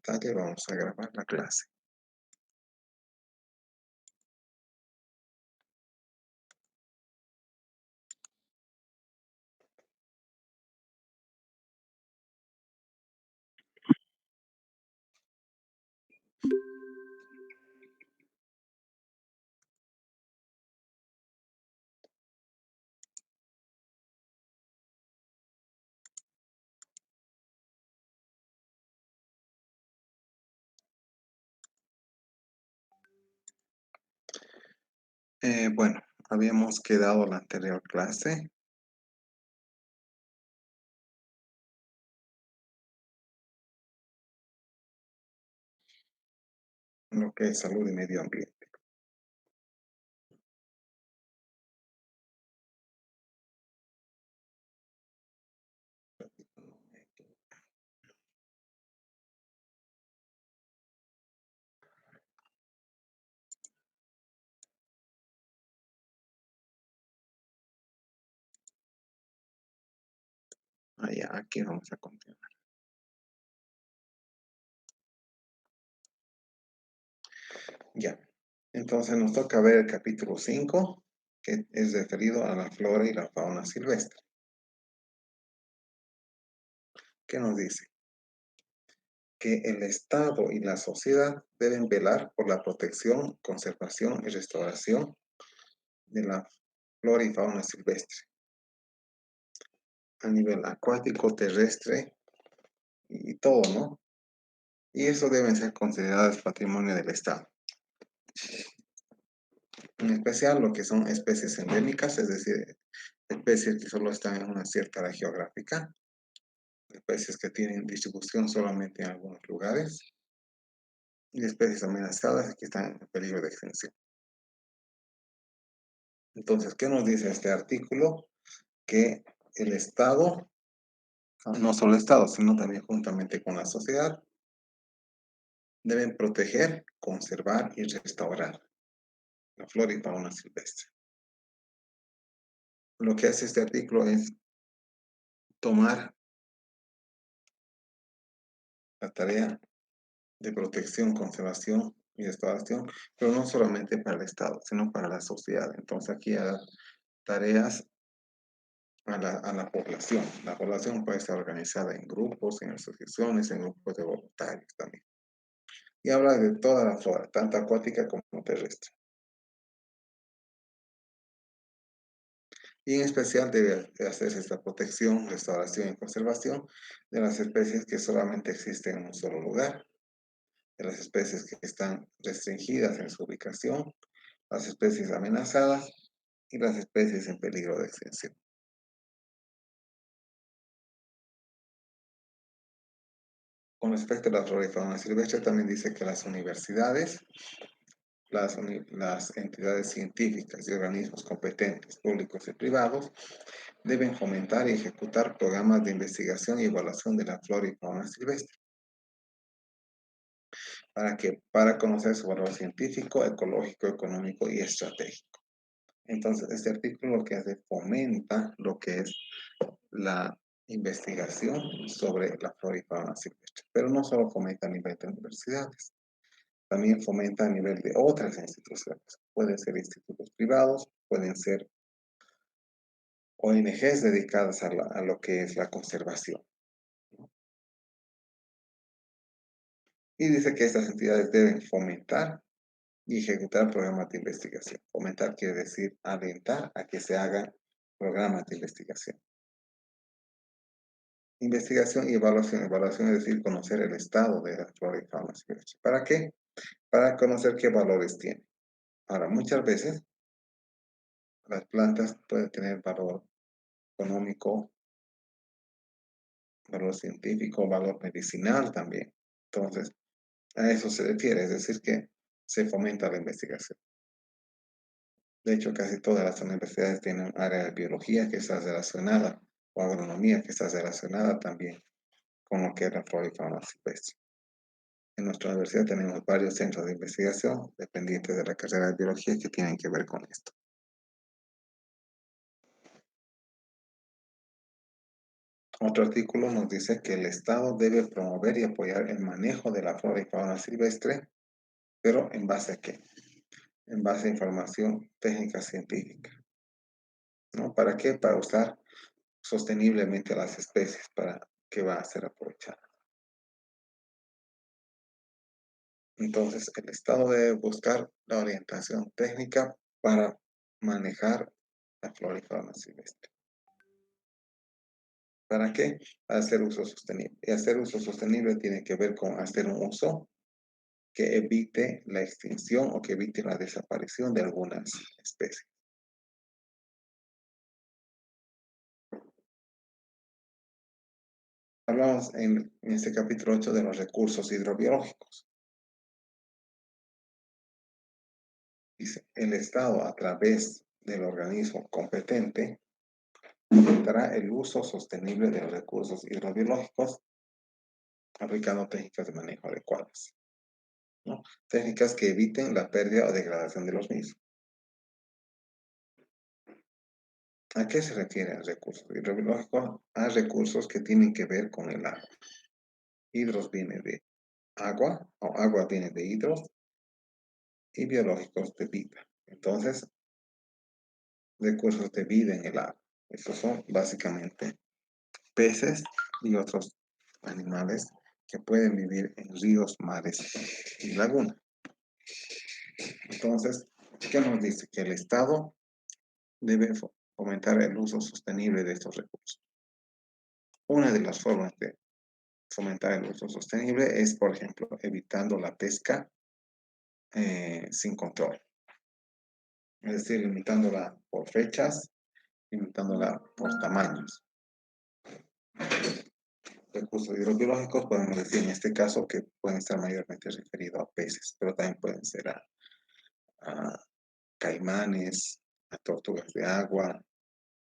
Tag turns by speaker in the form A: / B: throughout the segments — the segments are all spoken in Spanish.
A: pantalla y vamos a grabar la clase. Bueno, habíamos quedado la anterior clase. Lo que es salud y medio ambiente. Ya, aquí vamos a continuar. Ya, entonces nos toca ver el capítulo 5, que es referido a la flora y la fauna silvestre. ¿Qué nos dice? Que el Estado y la sociedad deben velar por la protección, conservación y restauración de la flora y fauna silvestre a nivel acuático, terrestre y todo, ¿no? Y eso deben ser consideradas patrimonio del Estado. En especial lo que son especies endémicas, es decir, especies que solo están en una cierta área geográfica, especies que tienen distribución solamente en algunos lugares, y especies amenazadas que están en peligro de extinción. Entonces, ¿qué nos dice este artículo? Que el Estado, no solo el Estado, sino también juntamente con la sociedad, deben proteger, conservar y restaurar la flora y fauna silvestre. Lo que hace este artículo es tomar la tarea de protección, conservación y restauración, pero no solamente para el Estado, sino para la sociedad. Entonces aquí hay tareas a la población. La población puede estar organizada en grupos, en asociaciones, en grupos de voluntarios también. Y habla de toda la flora, tanto acuática como terrestre. Y en especial debe hacerse esta protección, restauración y conservación de las especies que solamente existen en un solo lugar, de las especies que están restringidas en su ubicación, las especies amenazadas y las especies en peligro de extinción. Con respecto a la flora y fauna silvestre, también dice que las universidades, las entidades científicas y organismos competentes, públicos y privados, deben fomentar y ejecutar programas de investigación y evaluación de la flora y fauna silvestre. ¿Para qué? Para conocer su valor científico, ecológico, económico y estratégico. Entonces, este artículo lo que hace fomenta lo que es la investigación sobre la flora y fauna silvestre, pero no solo fomenta a nivel de universidades, también fomenta a nivel de otras instituciones. Pueden ser institutos privados, pueden ser ONGs dedicadas a lo que es la conservación. Y dice que estas entidades deben fomentar y ejecutar programas de investigación. Fomentar quiere decir alentar a que se hagan programas de investigación. Investigación y evaluación. Evaluación es decir, conocer el estado de la flora y fauna silvestre. ¿Para qué? Para conocer qué valores tiene. Ahora, muchas veces las plantas pueden tener valor económico, valor científico, valor medicinal también. Entonces, a eso se refiere, es decir, que se fomenta la investigación. De hecho, casi todas las universidades tienen un área de biología que está relacionada, o agronomía que está relacionada también con lo que es la flora y fauna silvestre. En nuestra universidad tenemos varios centros de investigación dependientes de la carrera de biología que tienen que ver con esto. Otro artículo nos dice que el Estado debe promover y apoyar el manejo de la flora y fauna silvestre, pero ¿en base a qué? En base a información técnica científica, ¿no? ¿Para qué? Para usar sosteniblemente las especies, para que va a ser aprovechada. Entonces, el Estado debe buscar la orientación técnica para manejar la flora y fauna silvestre. ¿Para qué? Para hacer uso sostenible. Y hacer uso sostenible tiene que ver con hacer un uso que evite la extinción o que evite la desaparición de algunas especies. Hablamos en este capítulo 8 de los recursos hidrobiológicos. Dice, el Estado a través del organismo competente fomentará el uso sostenible de los recursos hidrobiológicos aplicando técnicas de manejo adecuadas, ¿no? Técnicas que eviten la pérdida o degradación de los mismos. ¿A qué se refieren recursos hidrobiológicos? A recursos que tienen que ver con el agua. Hidros viene de agua, o agua viene de hidros, y biológicos de vida. Entonces, recursos de vida en el agua. Estos son básicamente peces y otros animales que pueden vivir en ríos, mares y lagunas. Entonces, ¿qué nos dice? Que el Estado debe fomentar el uso sostenible de estos recursos. Una de las formas de fomentar el uso sostenible es, por ejemplo, evitando la pesca sin control. Es decir, limitándola por fechas, limitándola por tamaños. Recursos hidrobiológicos podemos decir en este caso que pueden estar mayormente referidos a peces, pero también pueden ser a caimanes, a tortugas de agua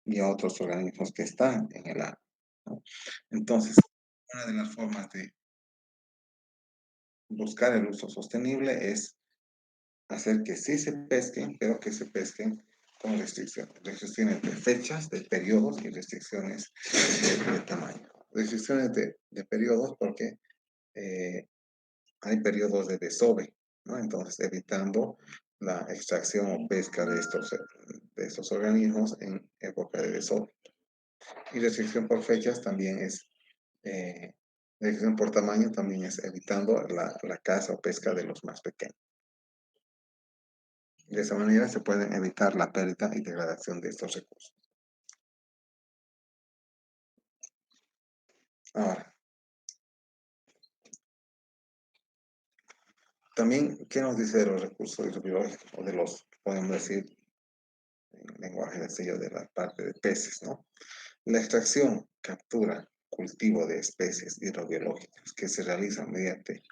A: y a otros organismos que están en el agua, ¿no? Entonces, una de las formas de buscar el uso sostenible es hacer que sí se pesquen, pero que se pesquen con restricciones. Restricciones de fechas, de periodos y restricciones de tamaño. Restricciones de periodos porque hay periodos de desove, ¿no? Entonces, evitando la extracción o pesca de estos organismos en época de desove. Y restricción por fechas también es, restricción por tamaño también es evitando la caza o pesca de los más pequeños. De esa manera se puede evitar la pérdida y degradación de estos recursos. Ahora, también, ¿qué nos dice de los recursos hidrobiológicos? O de los, podemos decir, en lenguaje de sello de la parte de peces, ¿no? La extracción, captura, cultivo de especies hidrobiológicas que se realizan mediante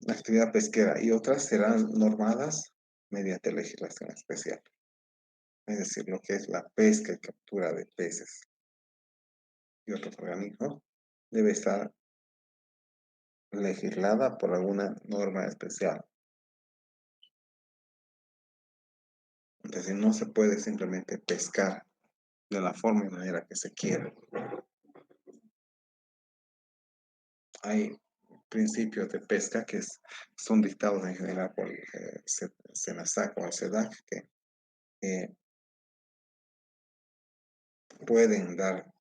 A: la actividad pesquera y otras serán normadas mediante legislación especial. Es decir, lo que es la pesca y captura de peces y otros organismos debe estar legislada por alguna norma especial. Es decir, no se puede simplemente pescar de la forma y manera que se quiera. Hay principios de pesca que son dictados en general por SENASAC o el SEDAC que pueden dar,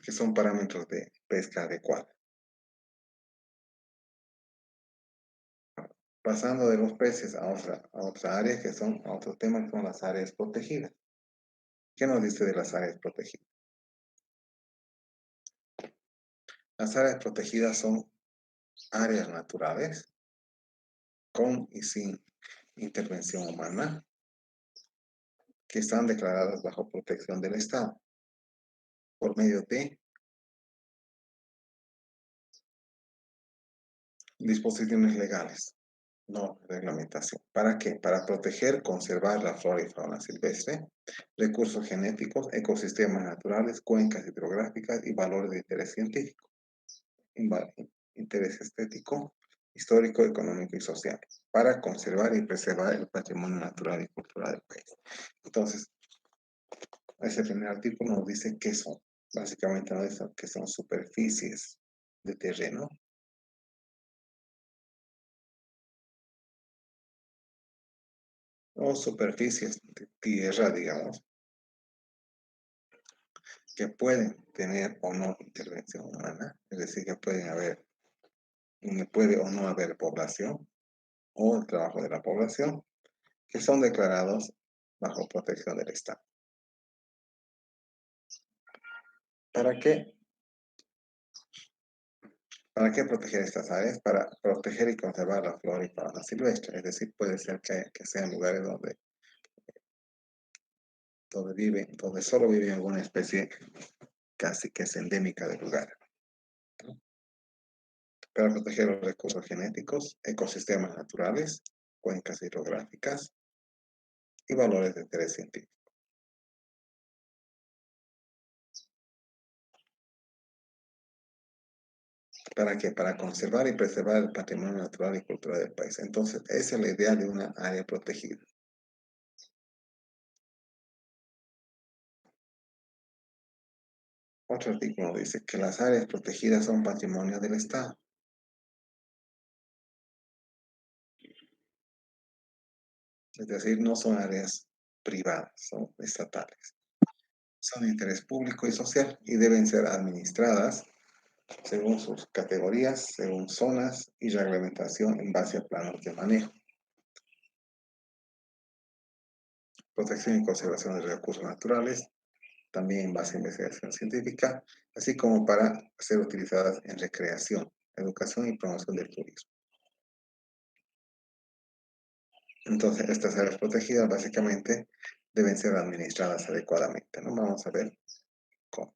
A: que son parámetros de pesca adecuada. Pasando de los peces a otra área que son, a otro tema que son las áreas protegidas. ¿Qué nos dice de las áreas protegidas? Las áreas protegidas son áreas naturales con y sin intervención humana que están declaradas bajo protección del Estado por medio de disposiciones legales, no reglamentación. ¿Para qué? Para proteger, conservar la flora y fauna silvestre, recursos genéticos, ecosistemas naturales, cuencas hidrográficas y valores de interés científico, interés estético, histórico, económico y social, para conservar y preservar el patrimonio natural y cultural del país. Entonces, ese primer artículo nos dice qué son. Básicamente nos dice que son superficies de terreno o superficies de tierra, digamos, que pueden tener o no intervención humana, es decir, que puede o no haber población o el trabajo de la población, que son declarados bajo protección del Estado. ¿Para qué? ¿Para qué proteger estas áreas? Para proteger y conservar la flora y fauna silvestre. Es decir, puede ser que sean lugares donde solo vive alguna especie casi que es endémica del lugar. Para proteger los recursos genéticos, ecosistemas naturales, cuencas hidrográficas y valores de interés científico. ¿Para qué? Para conservar y preservar el patrimonio natural y cultural del país. Entonces, esa es la idea de una área protegida. Otro artículo dice que las áreas protegidas son patrimonio del Estado. Es decir, no son áreas privadas, son estatales. Son de interés público y social y deben ser administradas según sus categorías, según zonas y reglamentación en base a planos de manejo. Protección y conservación de recursos naturales, también en base a investigación científica, así como para ser utilizadas en recreación, educación y promoción del turismo. Entonces, estas áreas protegidas básicamente deben ser administradas adecuadamente, ¿no? Vamos a ver cómo.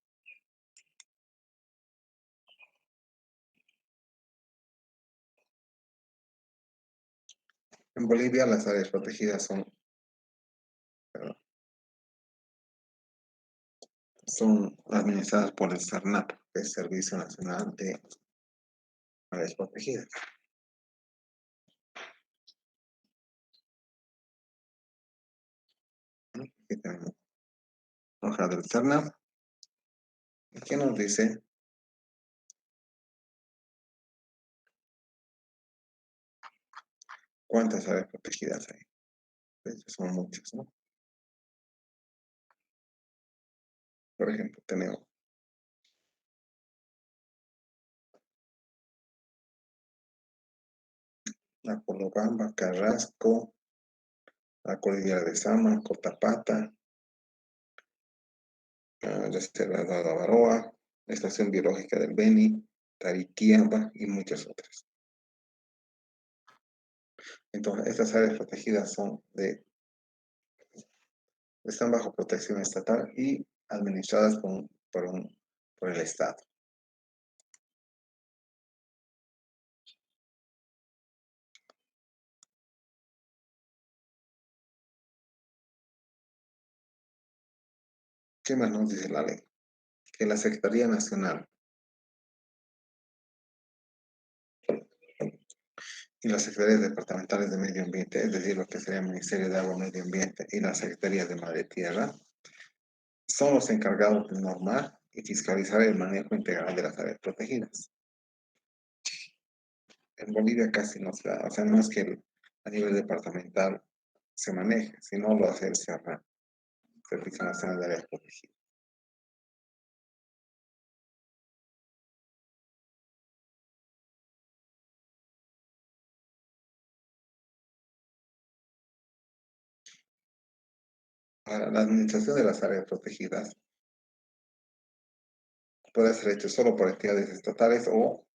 A: En Bolivia las áreas protegidas perdón, son administradas por el SERNAP, que es Servicio Nacional de Áreas Protegidas. Aquí tenemos hoja del SERNAP, que nos dice cuántas áreas protegidas hay. De hecho, son muchas, ¿no? Por ejemplo, tenemos la Colobamba, Carrasco, la cordillera de Sama, Cotapata, la reserva de la Baroa, la estación biológica del Beni, Tariquiamba y muchas otras. Entonces, estas áreas protegidas están bajo protección estatal y administradas por el Estado. ¿Qué más nos dice la ley? Que la Secretaría Nacional y las secretarías departamentales de medio ambiente, es decir, lo que sería el Ministerio de Agua, Medio Ambiente y las secretarías de Mar y Tierra, son los encargados de normar y fiscalizar el manejo integral de las áreas protegidas. En Bolivia casi no se da, o sea, no es que a nivel departamental se maneje, sino lo hace el SERNAP, Servicio Nacional de Áreas Protegidas. Ahora, la administración de las áreas protegidas puede ser hecha solo por entidades estatales o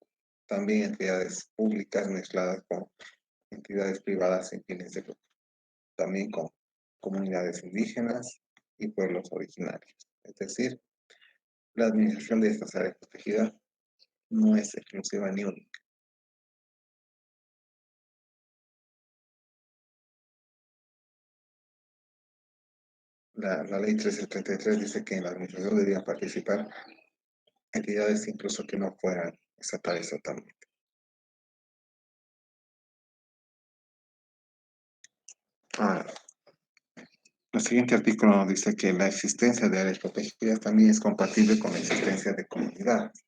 A: también entidades públicas mezcladas con entidades privadas sin fines de lucro, también con comunidades indígenas y pueblos originarios. Es decir, la administración de estas áreas protegidas no es exclusiva ni única. La ley 1333 dice que en la administración deberían participar entidades incluso que no fueran estatales totalmente. Ahora, El siguiente artículo nos dice que la existencia de áreas protegidas también es compatible con la existencia de comunidades.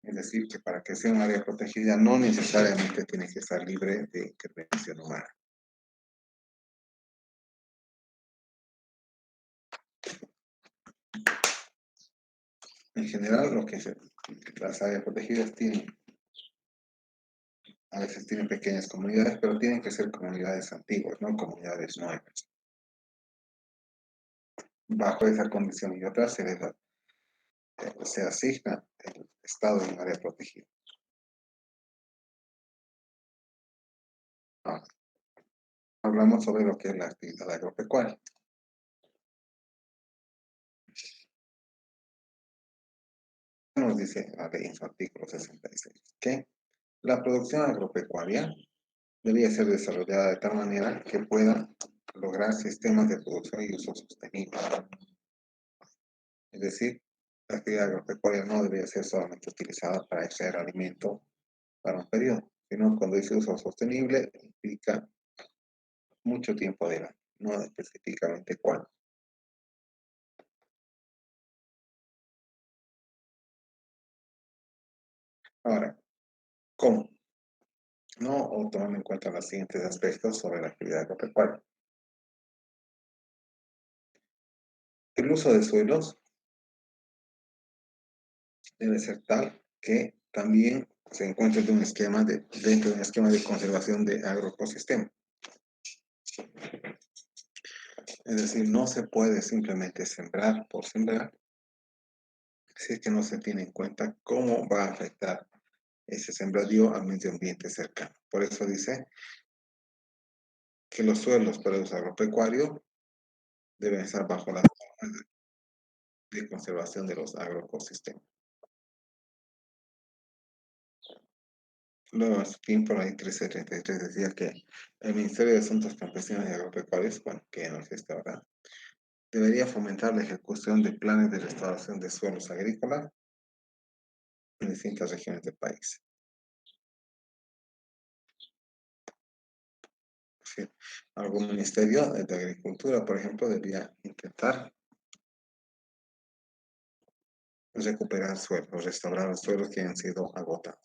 A: Es decir, que para que sea un área protegida no necesariamente tiene que estar libre de intervención humana. En general, las áreas protegidas a veces tienen pequeñas comunidades, pero tienen que ser comunidades antiguas, no comunidades nuevas. Bajo esa condición y otras se asigna el estado en área protegida. Ahora, hablamos sobre lo que es la actividad agropecuaria. Nos dice la ley en su artículo 66 que la producción agropecuaria debía ser desarrollada de tal manera que pueda lograr sistemas de producción y uso sostenible. Es decir, la actividad agropecuaria no debería ser solamente utilizada para extraer alimento para un periodo, sino cuando dice uso sostenible implica mucho tiempo adelante, no específicamente cuándo. Ahora, ¿cómo? No, o tomando en cuenta los siguientes aspectos sobre la actividad agropecuaria. El uso de suelos debe ser tal que también se encuentre dentro de un esquema de conservación de agroecosistema. Es decir, no se puede simplemente sembrar por sembrar si es que no se tiene en cuenta cómo va a afectar ese sembradío al medio ambiente cercano. Por eso dice que los suelos para uso agropecuario deben estar bajo las normas de conservación de los agroecosistemas. Luego, aquí por ahí 1333 decía que el Ministerio de Asuntos Campesinos y Agropecuarios, bueno, que no existe ahora, debería fomentar la ejecución de planes de restauración de suelos agrícolas en distintas regiones del país. Sí, algún ministerio de Agricultura, por ejemplo, debería intentar recuperar suelos, restaurar los suelos que han sido agotados.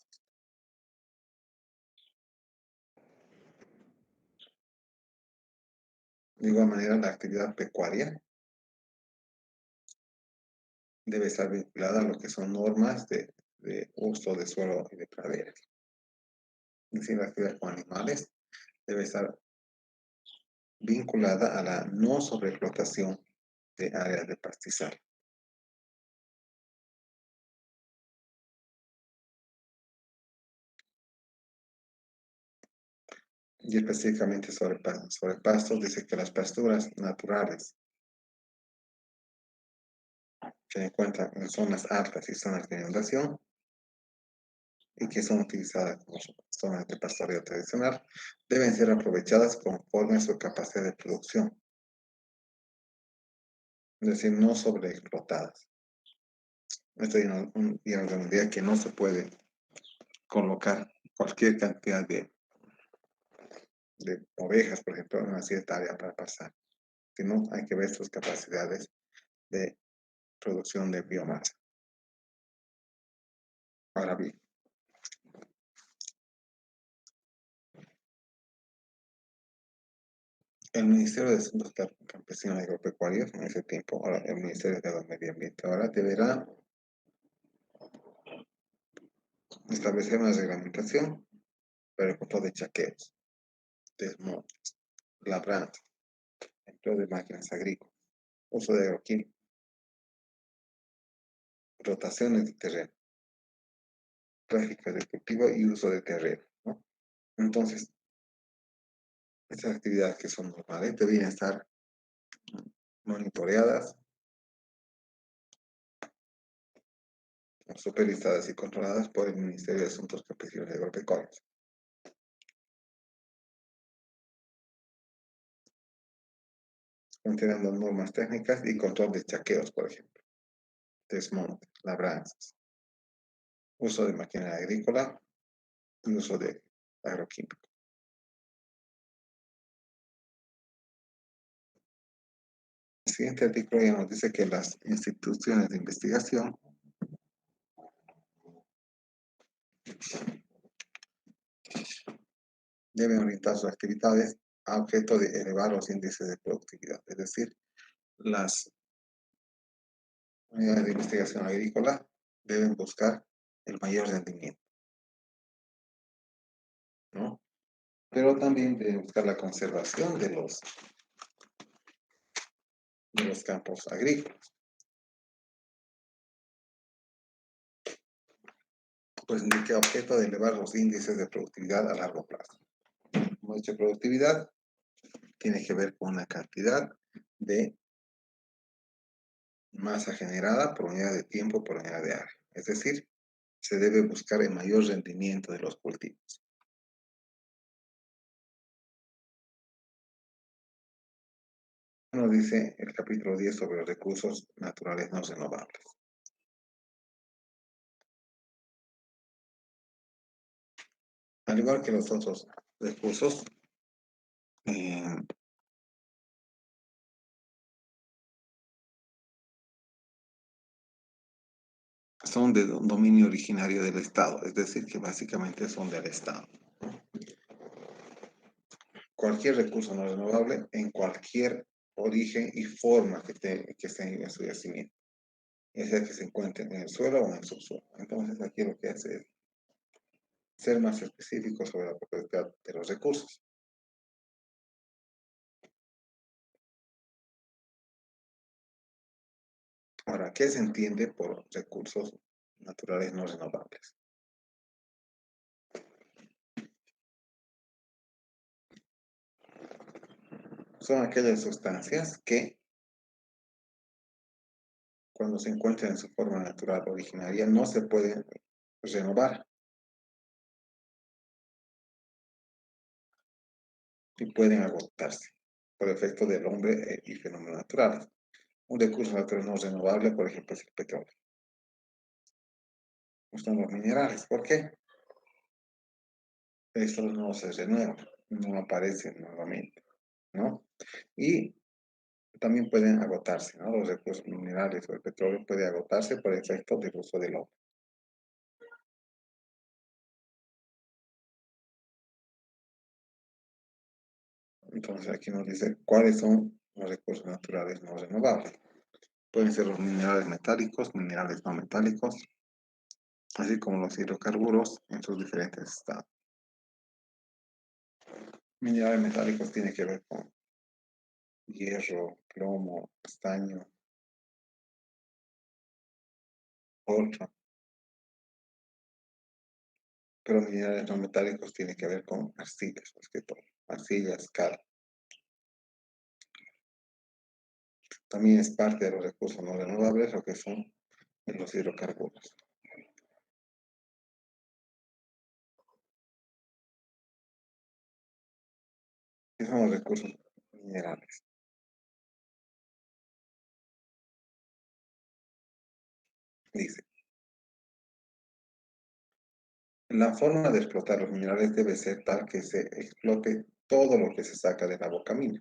A: De igual manera, la actividad pecuaria debe estar vinculada a lo que son normas de uso de suelo y de praderas. Es decir, la actividad con animales debe estar vinculada a la no sobreexplotación de áreas de pastizal. Y específicamente sobre pastos, dice que las pasturas naturales se encuentran en zonas altas y zonas de inundación y que son utilizadas como zonas de pastoreo tradicional, deben ser aprovechadas conforme a su capacidad de producción, es decir, no sobreexplotadas. Esto ya nos vendría que no se puede colocar cualquier cantidad de ovejas, por ejemplo, en una cierta área para pasar, sino hay que ver sus capacidades de producción de biomasa. Ahora bien, el Ministerio de Asuntos Campesinos y Agropecuarios, en ese tiempo, ahora el Ministerio de Medio Ambiente, ahora deberá establecer una reglamentación para el control de chaqueos, desmontes, labranza, empleo de máquinas agrícolas, uso de agroquímicos, rotaciones de terreno, prácticas de cultivo y uso de terreno, ¿no? Entonces, estas actividades que son normales deben estar monitoreadas, supervisadas y controladas por el Ministerio de Asuntos Campesinos y Agropecuarios, considerando normas técnicas y control de chaqueos, por ejemplo, desmonte, labranzas, uso de maquinaria agrícola y uso de agroquímicos. El siguiente artículo ya nos dice que las instituciones de investigación deben orientar sus actividades a objeto de elevar los índices de productividad, es decir, las unidades de investigación agrícola deben buscar el mayor rendimiento, ¿no? Pero también deben buscar la conservación de los campos agrícolas, pues indica objeto de elevar los índices de productividad a largo plazo. Como he dicho, productividad tiene que ver con una cantidad de masa generada por unidad de tiempo por unidad de área. Es decir, se debe buscar el mayor rendimiento de los cultivos. Nos dice el capítulo 10 sobre los recursos naturales no renovables. Al igual que los otros recursos, eh, son de dominio originario del Estado, es decir, que básicamente son del Estado. Cualquier recurso no renovable en cualquier origen y forma que esté en su yacimiento, es decir, que se encuentre en el suelo o en el subsuelo. Entonces, aquí lo que hace es ser más específico sobre la propiedad de los recursos. Ahora, ¿qué se entiende por recursos naturales no renovables? Son aquellas sustancias que, cuando se encuentran en su forma natural originaria, no se pueden renovar y pueden agotarse por efecto del hombre y fenómenos naturales. Un recurso natural no renovable, por ejemplo, es el petróleo. Son los minerales. ¿Por qué? Estos no se renuevan, no aparecen nuevamente, ¿no? Y también pueden agotarse, ¿no? Los recursos minerales o el petróleo puede agotarse por efecto del uso del hombre. Entonces aquí nos dice cuáles son los recursos naturales no renovables. Pueden ser los minerales metálicos, minerales no metálicos, así como los hidrocarburos en sus diferentes estados. Minerales metálicos tienen que ver con hierro, plomo, estaño, colcho, pero minerales no metálicos tienen que ver con arcillas, más que todo, arcillas, cal. También es parte de los recursos no renovables lo que son los hidrocarburos. ¿Qué son los recursos minerales? Dice, la forma de explotar los minerales debe ser tal que se explote todo lo que se saca de la boca mina.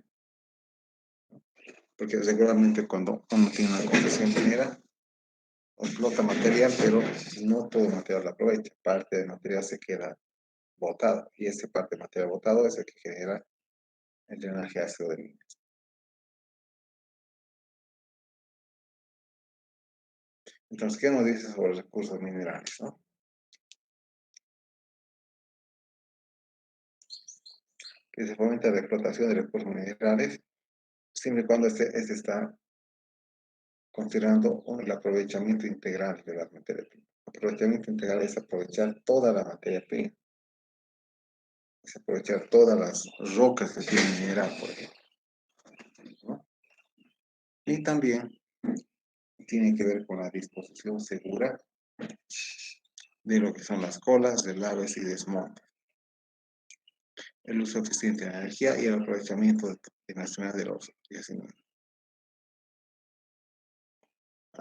A: Porque regularmente cuando uno tiene una concesión minera, explota material, pero no todo el material lo aprovecha. Parte del material se queda botado y ese parte del material botado es el que genera el drenaje ácido de minas. Entonces, ¿qué nos dice sobre los recursos minerales? ¿No? Que se fomenta la explotación de recursos minerales siempre y cuando este está considerando el aprovechamiento integral de las materias primas. Aprovechamiento integral es aprovechar toda la materia prima, es aprovechar todas las rocas que tiene el mineral, por ejemplo, ¿no? Y también tiene que ver con la disposición segura de lo que son las colas, relaves y desmontes, el uso eficiente de la energía y el aprovechamiento nacional de los yacimientos.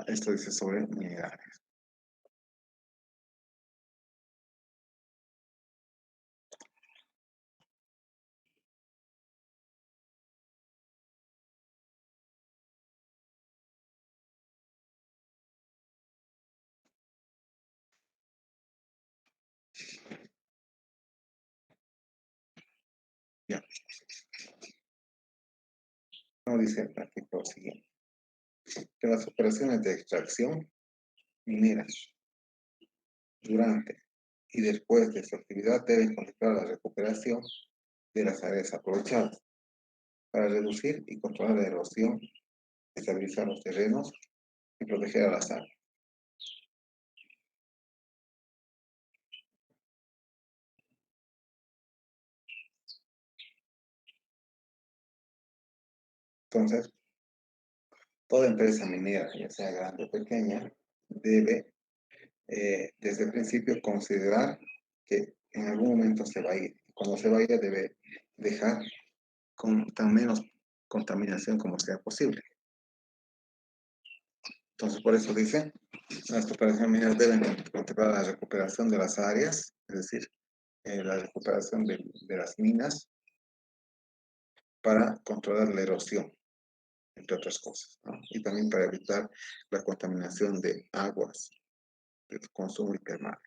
A: Esto dice sobre minerales. Ya, no dice el artículo siguiente, que las operaciones de extracción mineras durante y después de su actividad deben contemplar la recuperación de las áreas aprovechadas para reducir y controlar la erosión, estabilizar los terrenos y proteger a las aves. Entonces, toda empresa minera, ya sea grande o pequeña, debe desde el principio considerar que en algún momento se va a ir. Cuando se vaya debe dejar con tan menos contaminación como sea posible. Entonces, por eso dice, las operaciones mineras deben contemplar la recuperación de las áreas, es decir, la recuperación de las minas para controlar la erosión, entre otras cosas, ¿no? Y también para evitar la contaminación de aguas de consumo y termal.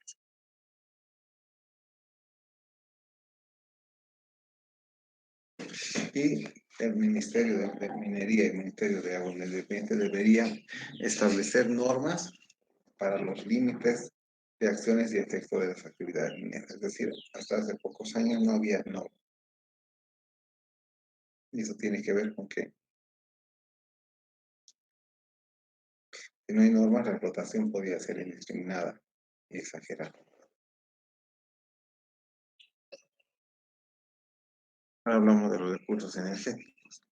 A: Y el Ministerio de Minería y el Ministerio de Agua y Medio Ambiente deberían establecer normas para los límites de acciones y efectos de las actividades mineras. Es decir, hasta hace pocos años no había normas. Y eso tiene que ver con que si no hay normas, la explotación podría ser indiscriminada y exagerada. Ahora hablamos de los recursos energéticos.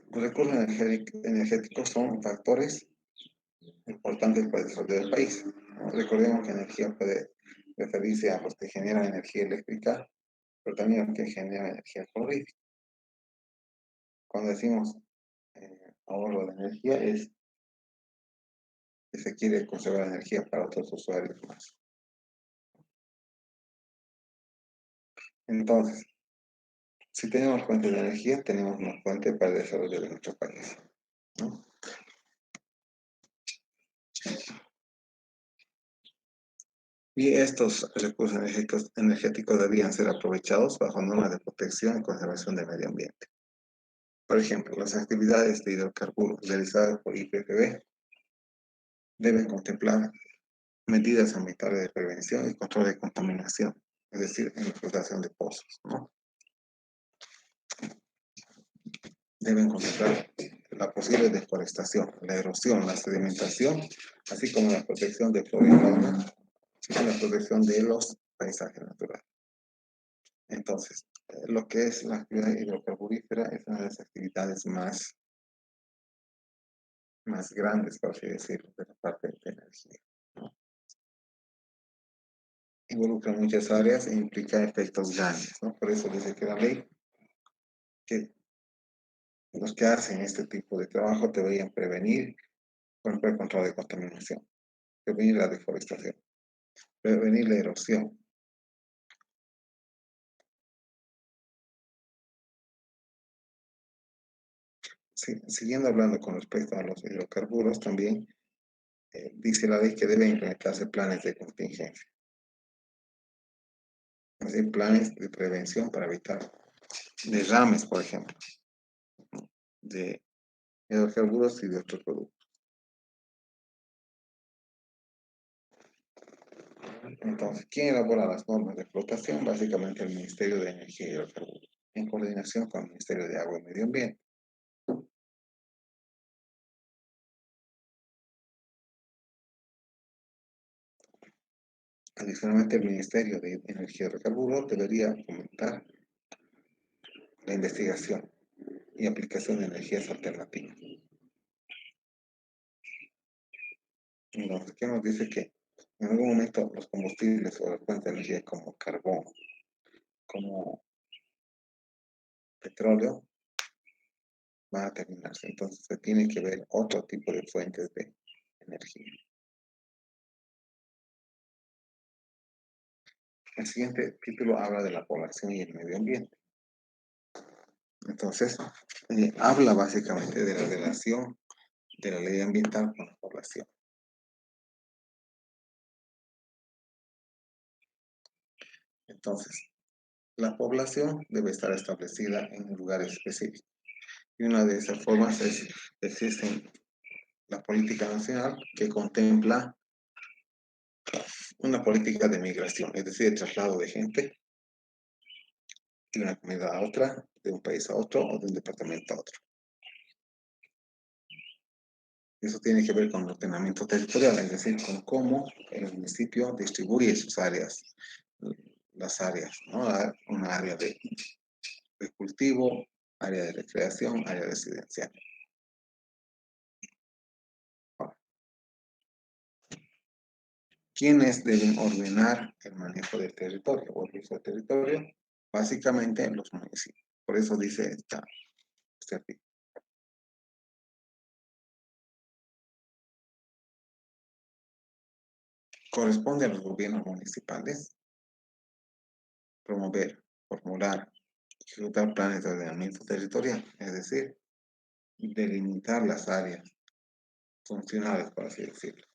A: Los recursos energéticos son factores importantes para el desarrollo del país. Recordemos que energía puede referirse a los que generan energía eléctrica, pero también a los que generan energía calorífica. Cuando decimos ahorro de energía es que se quiere conservar energía para otros usuarios más. Entonces, si tenemos fuentes de energía, tenemos una fuente para el desarrollo de nuestro país, ¿no? Y estos recursos energéticos debían ser aprovechados bajo normas de protección y conservación del medio ambiente. Por ejemplo, las actividades de hidrocarburos realizadas por IPPB deben contemplar medidas ambientales de prevención y control de contaminación, es decir, en la explotación de pozos, ¿no? Deben contemplar la posible deforestación, la erosión, la sedimentación, así como la protección de flora y fauna y la protección de los paisajes naturales. Entonces, lo que es la actividad hidrocarburífera es una de las actividades más grandes, por así decirlo, de la parte de energía, ¿no? Involucra muchas áreas e implica efectos grandes, ¿no? Por eso dice que la ley, que los que hacen este tipo de trabajo deberían prevenir, por ejemplo, el control de contaminación, prevenir la deforestación, prevenir la erosión. Sí, siguiendo hablando con respecto a los hidrocarburos, también dice la ley que deben implementarse planes de contingencia, es decir, planes de prevención para evitar derrames, por ejemplo, de hidrocarburos y de otros productos. Entonces, ¿quién elabora las normas de explotación? Básicamente el Ministerio de Energía y Hidrocarburos, en coordinación con el Ministerio de Agua y Medio Ambiente. Adicionalmente, el Ministerio de Energía y Hidrocarburos debería fomentar la investigación y aplicación de energías alternativas. Entonces, ¿qué nos dice que en algún momento los combustibles o las fuentes de energía como carbón, como petróleo, van a terminarse? Entonces, se tiene que ver otro tipo de fuentes de energía. El siguiente título habla de la población y el medio ambiente. Entonces, habla básicamente de la relación de la ley ambiental con la población. Entonces, la población debe estar establecida en un lugar específico. Y una de esas formas es, existe la política nacional que contempla una política de migración, es decir, el traslado de gente de una comunidad a otra, de un país a otro o de un departamento a otro. Eso tiene que ver con el ordenamiento territorial, es decir, con cómo el municipio distribuye sus áreas, las áreas, ¿no? Una área de cultivo, área de recreación, área residencial. Ahora, ¿quiénes deben ordenar el manejo del territorio o el uso del territorio? Básicamente los municipios. Por eso dice este artículo. Corresponde a los gobiernos municipales promover, formular y ejecutar planes de ordenamiento territorial, es decir, delimitar las áreas funcionales, por así decirlo,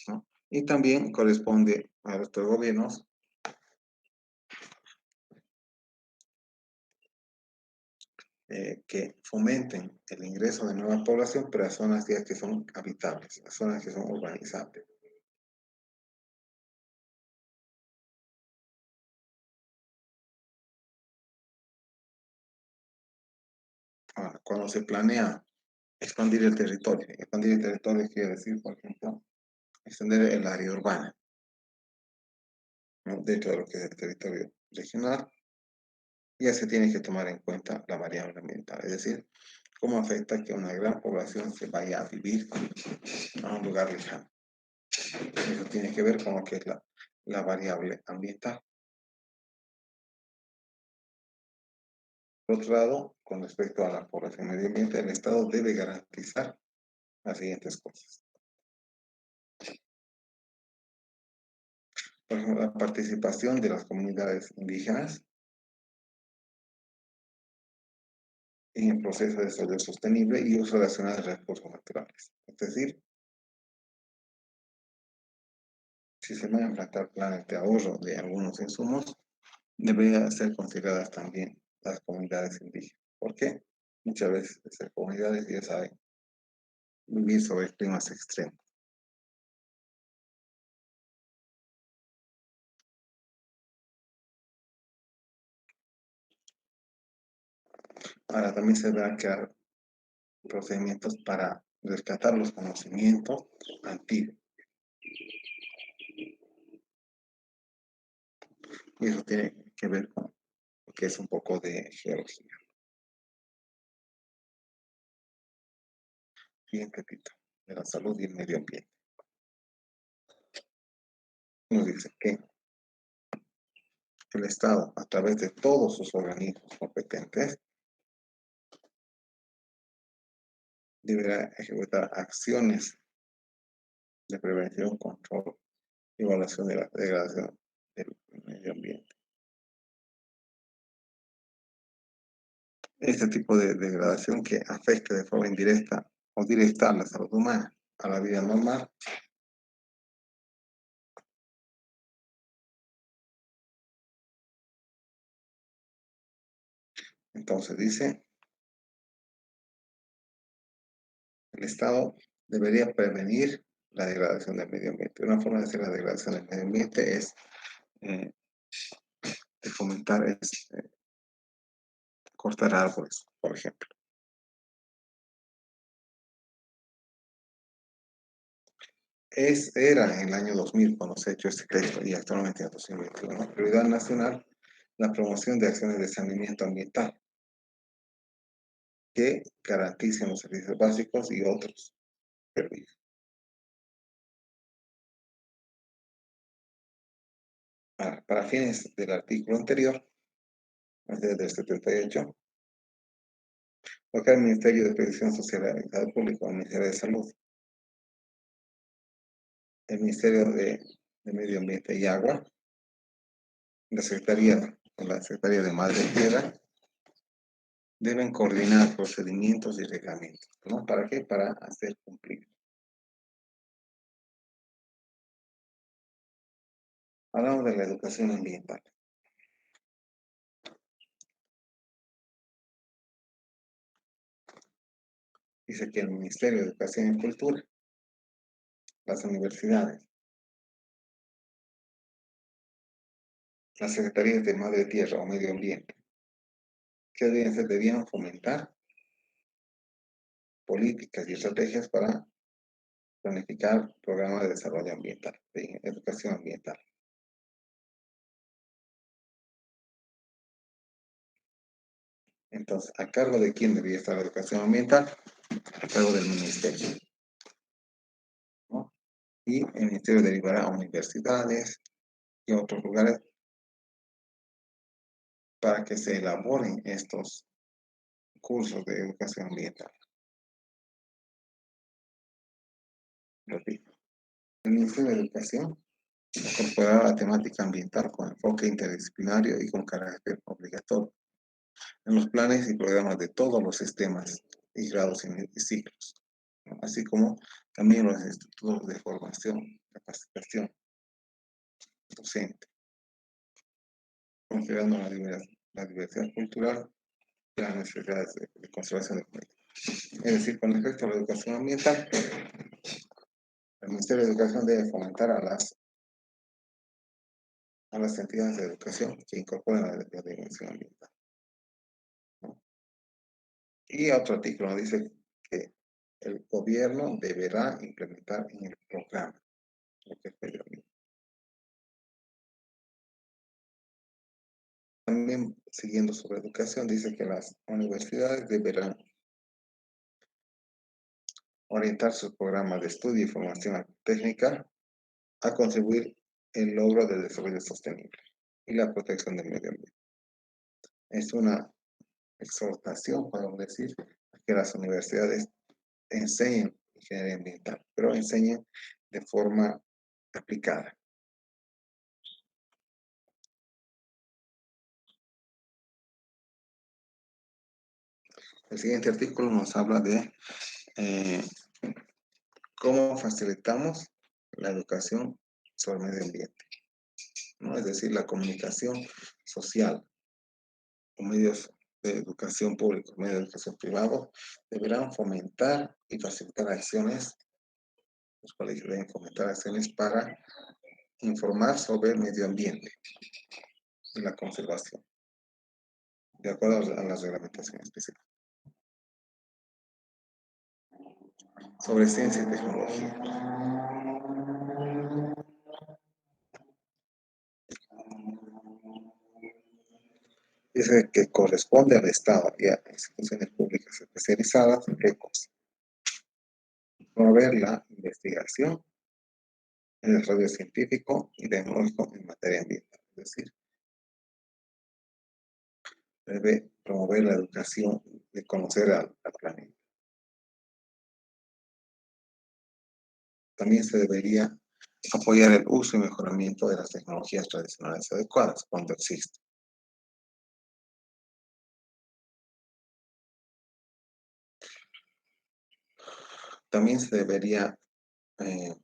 A: ¿no? Y también corresponde a nuestros gobiernos que fomenten el ingreso de nueva población, pero a zonas ya que son habitables, a zonas que son urbanizables. Ahora, cuando se planea expandir el territorio quiere decir, por ejemplo, extender el área urbana, ¿no? Dentro de lo que es el territorio regional, ya se tiene que tomar en cuenta la variable ambiental, es decir, cómo afecta que una gran población se vaya a vivir a un lugar lejano. Eso tiene que ver con lo que es la variable ambiental. Por otro lado, con respecto a la población y medio ambiente, el Estado debe garantizar las siguientes cosas. Por ejemplo, la participación de las comunidades indígenas en el proceso de desarrollo sostenible y uso racional de recursos naturales. Es decir, si se van a implantar planes de ahorro de algunos insumos, deberían ser consideradas también las comunidades indígenas. ¿Por qué? Muchas veces esas comunidades ya saben vivir sobre climas extremos. Ahora también se van a crear procedimientos para rescatar los conocimientos antiguos. Y eso tiene que ver con lo que es un poco de geología. Siguiente título, de la salud y el medio ambiente. Nos dice que el Estado, a través de todos sus organismos competentes, deberá ejecutar acciones de prevención, control y evaluación de la degradación del medio ambiente. Este tipo de degradación que afecte de forma indirecta o directa a la salud humana, a la vida normal. Entonces dice, el Estado debería prevenir la degradación del medio ambiente. Una forma de hacer la degradación del medio ambiente es eh, de fomentar, cortar árboles, por ejemplo. Era en el año 2000 cuando se ha hecho este crédito y actualmente en 2021. Prioridad nacional, la promoción de acciones de saneamiento ambiental que garanticen los servicios básicos y otros servicios. Para fines del artículo anterior, desde el 78, lo que el Ministerio de Previsión Social y Seguridad Pública, el Ministerio de Salud, el Ministerio de Medio Ambiente y Agua, la Secretaría de Madre y Tierra, deben coordinar procedimientos y reglamentos, ¿no? ¿Para qué? Para hacer cumplir. Hablamos de la educación ambiental. Dice que el Ministerio de Educación y Cultura, las universidades, las secretarías de Madre Tierra o Medio Ambiente, que debían fomentar políticas y estrategias para planificar programas de desarrollo ambiental, de educación ambiental. Entonces, ¿a cargo de quién debía estar la educación ambiental? A cargo del ministerio, ¿no? Y el ministerio derivará a universidades y otros lugares para que se elaboren estos cursos de educación ambiental. Repito, el Ministerio de Educación incorporará la temática ambiental con enfoque interdisciplinario y con carácter obligatorio en los planes y programas de todos los sistemas y grados y ciclos, ¿no? Así como también los institutos de formación, capacitación docente, considerando la diversidad cultural y las necesidades de conservación del medio. Es decir, con respecto a la educación ambiental, el Ministerio de Educación debe fomentar a las entidades de educación que incorporen la dimensión ambiental, ¿no? Y otro artículo dice que el gobierno deberá implementar en el programa lo que es medio ambiente. También, siguiendo sobre educación, dice que las universidades deberán orientar sus programas de estudio y formación técnica a contribuir el logro del desarrollo sostenible y la protección del medio ambiente. Es una exhortación, podemos decir, a que las universidades enseñen ingeniería ambiental, pero enseñen de forma aplicada. El siguiente artículo nos habla de eh, cómo facilitamos la educación sobre medio ambiente, ¿no? Es decir, la comunicación social o medios de educación pública, medios de educación privados, deberán fomentar y facilitar acciones, los colegios deben fomentar acciones para informar sobre el medio ambiente y la conservación, de acuerdo a las reglamentaciones específicas. Sobre ciencia y tecnología. Dice que corresponde al Estado y a instituciones públicas especializadas en qué cosa. Promover la investigación, el desarrollo científico y tecnológico en materia ambiental. Es decir, debe promover la educación de conocer al planeta. También se debería apoyar el uso y mejoramiento de las tecnologías tradicionales adecuadas cuando existen. También se debería eh,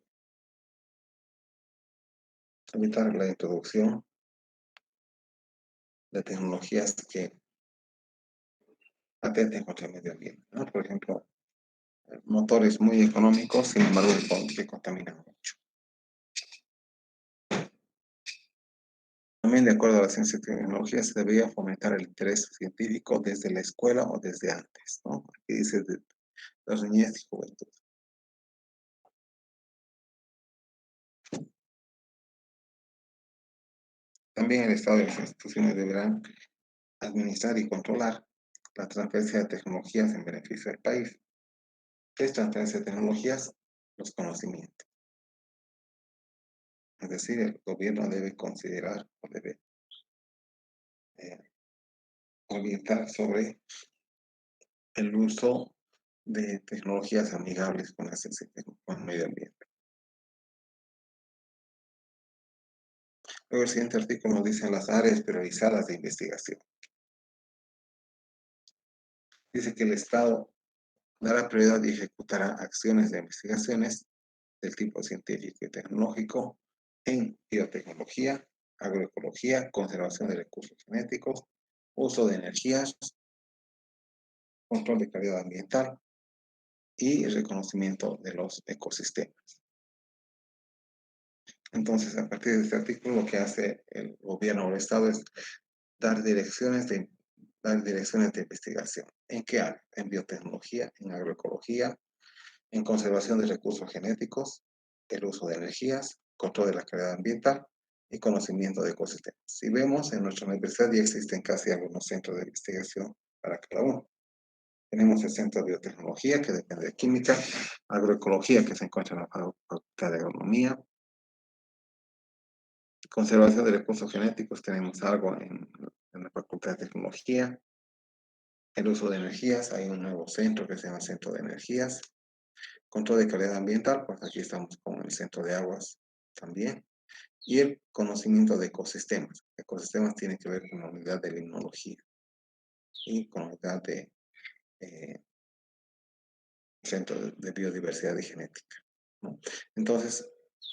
A: evitar la introducción de tecnologías que atenten contra el medio ambiente, ¿no? Por ejemplo, motores muy económicos, sin embargo, que contaminan mucho. También, de acuerdo a la ciencia y tecnología, se debería fomentar el interés científico desde la escuela o desde antes, ¿no? Aquí dice de la niñez y juventud. También el Estado y las instituciones deberán administrar y controlar la transferencia de tecnologías en beneficio del país. ¿Qué es transferencia de tecnologías? Los conocimientos. Es decir, el gobierno debe considerar o debe eh, orientar sobre el uso de tecnologías amigables con el medio ambiente. Luego el siguiente artículo nos dice las áreas priorizadas de investigación. Dice que el Estado dará prioridad y ejecutará acciones de investigaciones del tipo científico y tecnológico en biotecnología, agroecología, conservación de recursos genéticos, uso de energías, control de calidad ambiental y reconocimiento de los ecosistemas. Entonces, a partir de este artículo, lo que hace el gobierno o el Estado es dar dar direcciones de investigación. ¿En qué área? En biotecnología, en agroecología, en conservación de recursos genéticos, el uso de energías, control de la calidad ambiental y conocimiento de ecosistemas. Si vemos, en nuestra universidad ya existen casi algunos centros de investigación para cada uno. Tenemos el Centro de Biotecnología, que depende de química, agroecología, que se encuentra en la Facultad de Agronomía, conservación de recursos genéticos, tenemos algo en la Facultad de Tecnología, el uso de energías, hay un nuevo centro que se llama Centro de Energías, control de calidad ambiental, pues aquí estamos con el Centro de Aguas también, y el conocimiento de ecosistemas. Ecosistemas tiene que ver con la unidad de limnología y con la unidad de Centro de Biodiversidad y Genética, ¿no? Entonces,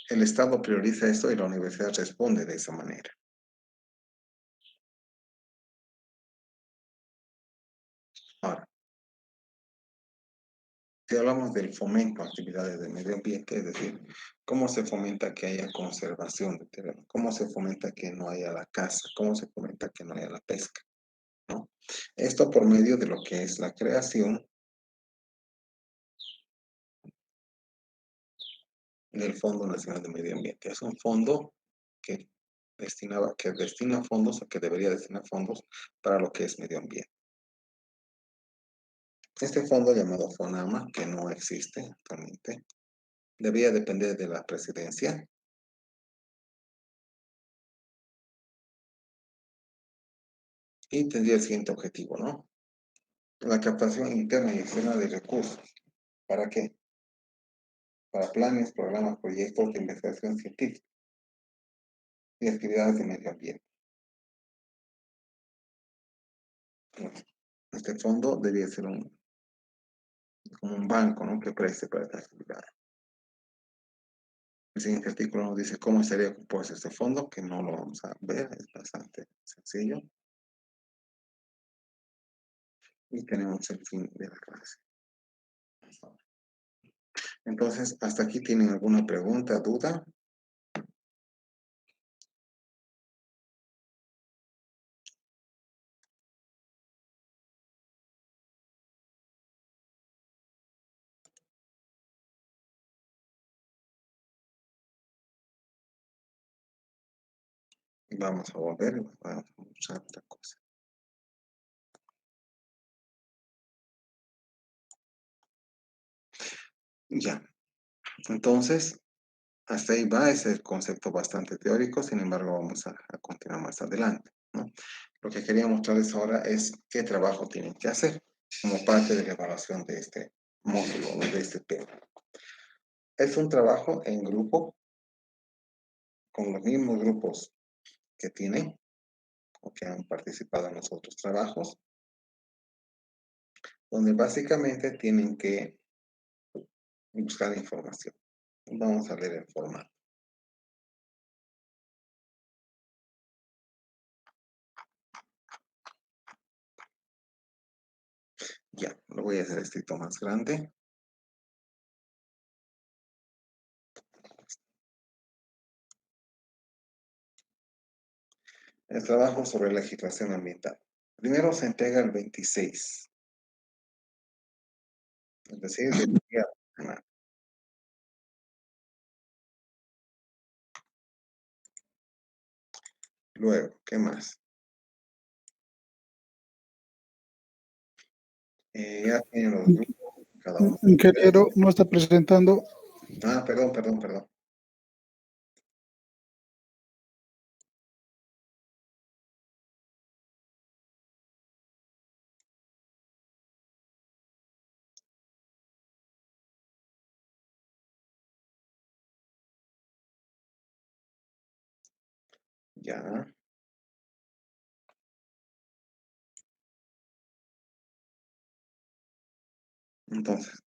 A: el Estado prioriza esto y la universidad responde de esa manera. Ahora, si hablamos del fomento a actividades de medio ambiente, es decir, cómo se fomenta que haya conservación de terreno, cómo se fomenta que no haya la caza, cómo se fomenta que no haya la pesca, ¿no? Esto por medio de lo que es la creación del Fondo Nacional de Medio Ambiente. Es un fondo que que destina fondos o que debería destinar fondos para lo que es medio ambiente. Este fondo llamado FONAMA, que no existe actualmente, debía depender de la presidencia y tendría el siguiente objetivo, ¿no? La captación interna y externa de recursos. ¿Para qué? Para planes, programas, proyectos de investigación científica y actividades de medio ambiente. Este fondo debía ser como un banco, ¿no? Que preste para esta actividad. El siguiente artículo nos dice cómo estaría compuesto este fondo, que no lo vamos a ver, es bastante sencillo. Y tenemos el fin de la clase. Entonces, ¿hasta aquí tienen alguna pregunta, duda? Vamos a volver y vamos a usar otra cosa. Ya, entonces, hasta ahí va ese concepto bastante teórico, sin embargo, vamos a continuar más adelante, ¿no? Lo que quería mostrarles ahora es qué trabajo tienen que hacer como parte de la evaluación de este módulo, o de este tema. Es un trabajo en grupo, con los mismos grupos que tienen o que han participado en los otros trabajos, donde básicamente tienen que buscar información. Vamos a leer el formato. Ya, lo voy a hacer escrito más grande. El trabajo sobre legislación ambiental. Primero se entrega el 26, es decir, del día de la semana. Luego, ¿qué más? Ya tienen los grupos, cada uno.
B: Ingeniero, no está presentando.
A: Ah, perdón, perdón, perdón. Ya. Entonces,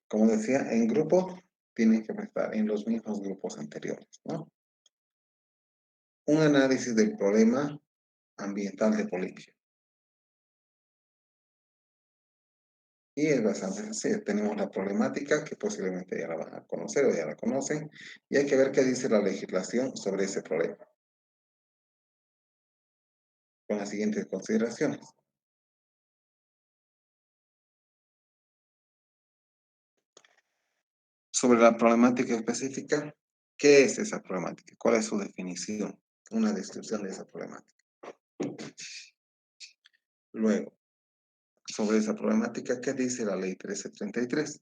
A: como decía, en grupo tienen que prestar en los mismos grupos anteriores, ¿no? Un análisis del problema ambiental de Bolivia. Y es bastante sencillo. Tenemos la problemática que posiblemente ya la van a conocer o ya la conocen, y hay que ver qué dice la legislación sobre ese problema. Con las siguientes consideraciones. Sobre la problemática específica, ¿qué es esa problemática? ¿Cuál es su definición? Una descripción de esa problemática. Luego, sobre esa problemática, ¿qué dice la ley 1333?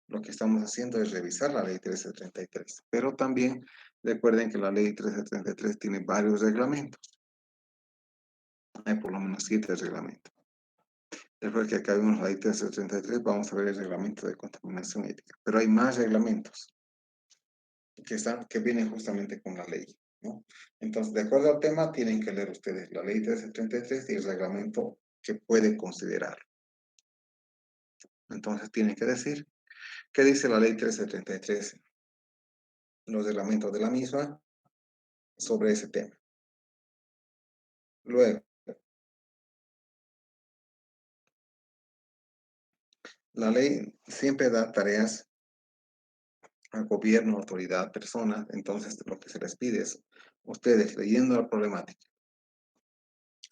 A: Lo que estamos haciendo es revisar la ley 1333, pero también recuerden que la ley 1333 tiene varios reglamentos. Hay por lo menos 7 reglamentos. Después que acabemos la ley 1333, vamos a ver el reglamento de contaminación ética, pero hay más reglamentos que vienen justamente con la ley, ¿no? Entonces, de acuerdo al tema, tienen que leer ustedes la ley 1333 y el reglamento que puede considerar. Entonces, tienen que decir, ¿qué dice la ley 1333? Los reglamentos de la misma sobre ese tema. Luego, la ley siempre da tareas al gobierno, autoridad, personas, entonces lo que se les pide es ustedes leyendo la problemática,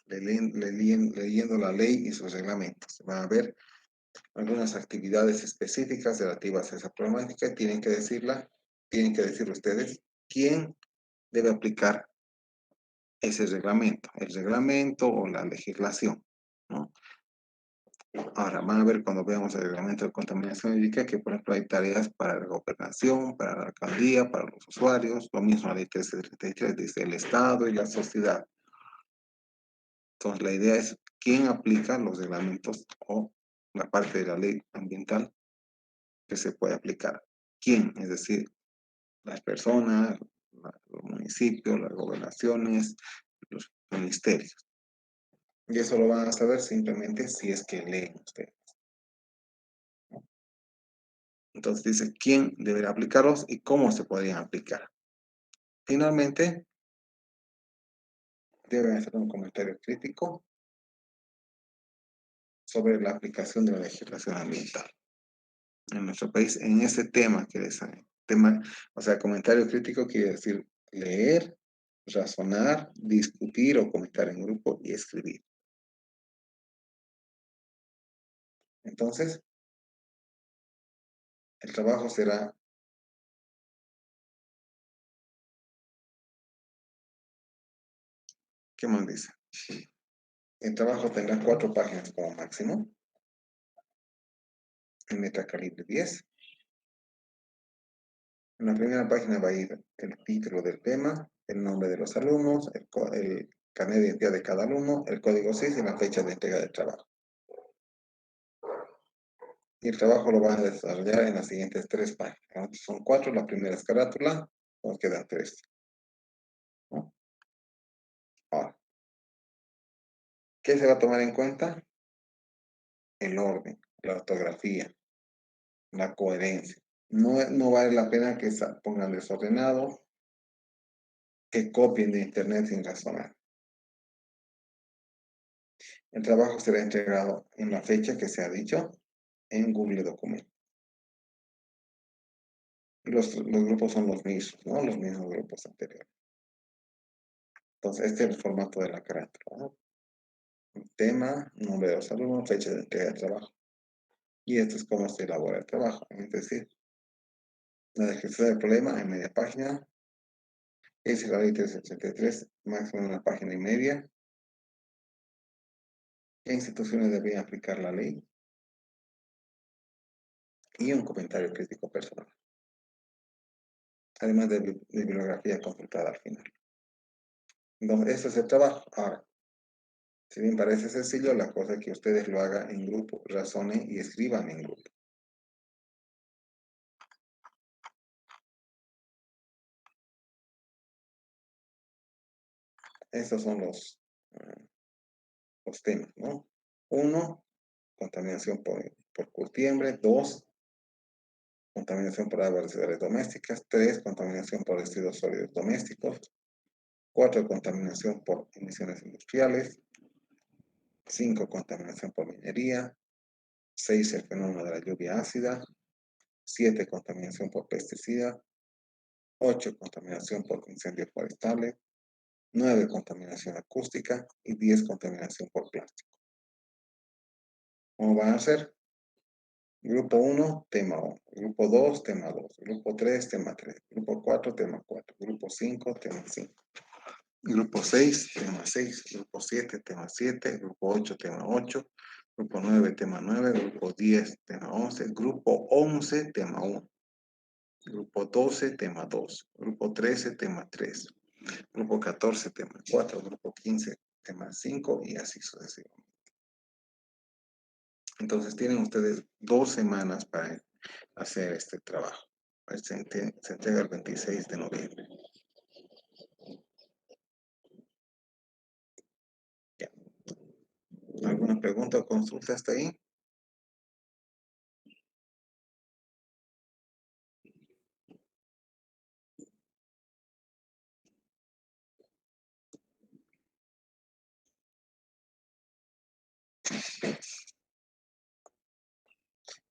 A: leyendo la ley y sus reglamentos. Van a ver algunas actividades específicas relativas a esa problemática y tienen que decir ustedes quién debe aplicar ese reglamento, el reglamento o la legislación, ¿no? Ahora, van a ver cuando veamos el reglamento de contaminación hídrica que, por ejemplo, hay tareas para la gobernación, para la alcaldía, para los usuarios, lo mismo la ley 1333 dice el Estado y la sociedad. Entonces, la idea es quién aplica los reglamentos o la parte de la ley ambiental que se puede aplicar. ¿Quién? Es decir, las personas, los municipios, las gobernaciones, los ministerios. Y eso lo van a saber simplemente si es que leen ustedes. Entonces dice quién deberá aplicarlos y cómo se podrían aplicar. Finalmente, deben hacer un comentario crítico sobre la aplicación de la legislación ambiental en nuestro país en ese tema que es tema, o sea, comentario crítico quiere decir leer, razonar, discutir o comentar en grupo y escribir. Entonces, el trabajo será, ¿qué más dice? El trabajo tendrá 4 páginas como máximo, en letra calibre 10. En la primera página va a ir el título del tema, el nombre de los alumnos, el carnet de identidad de cada alumno, el código CIS y la fecha de entrega del trabajo. Y el trabajo lo van a desarrollar en las siguientes 3 páginas. Son 4, la primera es carátula, nos quedan 3. ¿No? Ahora, ¿qué se va a tomar en cuenta? El orden, la ortografía, la coherencia. No vale la pena que pongan desordenado, que copien de internet sin razonar. El trabajo será entregado en la fecha que se ha dicho en Google Documentos. Y los grupos son los mismos, ¿no? Los mismos grupos anteriores. Entonces, este es el formato de la carátula, ¿no? Tema, nombre de los alumnos, fecha de entrega del trabajo. Y esto es cómo se elabora el trabajo. Es decir, la descripción del problema en media página. Es la ley 383, máximo una página y media. ¿Qué instituciones deberían aplicar la ley? Y un comentario crítico personal. Además de bibliografía consultada al final. Entonces, eso es el trabajo. Ahora, si bien parece sencillo, la cosa es que ustedes lo hagan en grupo, razonen y escriban en grupo. Estos son los temas, ¿no? 1, contaminación por curtiembre. 2, contaminación por aguas residuales domésticas. 3, contaminación por residuos sólidos domésticos. 4, contaminación por emisiones industriales. 5, contaminación por minería. 6, el fenómeno de la lluvia ácida. 7, contaminación por pesticidas. 8, contaminación por incendios forestales. 9, contaminación acústica. Y 10, contaminación por plástico. ¿Cómo van a ser? Grupo 1, tema 1. Grupo 2, tema 2. Grupo 3, tema 3. Grupo 4, tema 4. Grupo 5, tema 5. Grupo 6, tema 6. Grupo 7, tema 7. Grupo 8, tema 8. Grupo 9, tema 9. Grupo 10, tema 11. Grupo 11, tema 1. Grupo 12, tema 2. Grupo 13, tema 3. Grupo 14, tema 4. Grupo 15, tema 5 y así sucesivamente. Entonces tienen ustedes 2 semanas para hacer este trabajo. Se entrega el 26 de noviembre. Ya. ¿Alguna pregunta o consulta hasta ahí?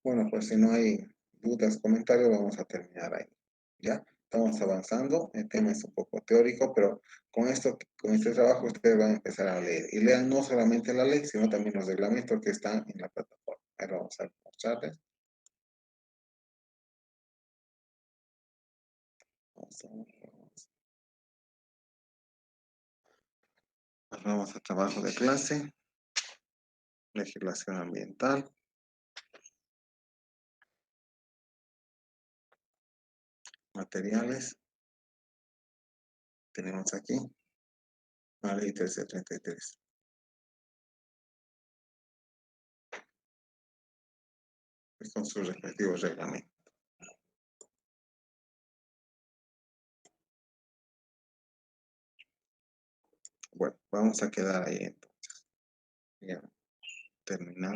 A: Bueno, pues si no hay dudas, comentarios, vamos a terminar ahí. ¿Ya? Estamos avanzando, el tema es un poco teórico, pero con este trabajo ustedes van a empezar a leer. Y lean no solamente la ley, sino también los reglamentos que están en la plataforma. Ahí vamos a mostrarles. Vamos a trabajo de clase, legislación ambiental, materiales. Tenemos aquí la ley 1333. Con sus respectivos reglamentos. Bueno, vamos a quedar ahí entonces. Ya, terminar.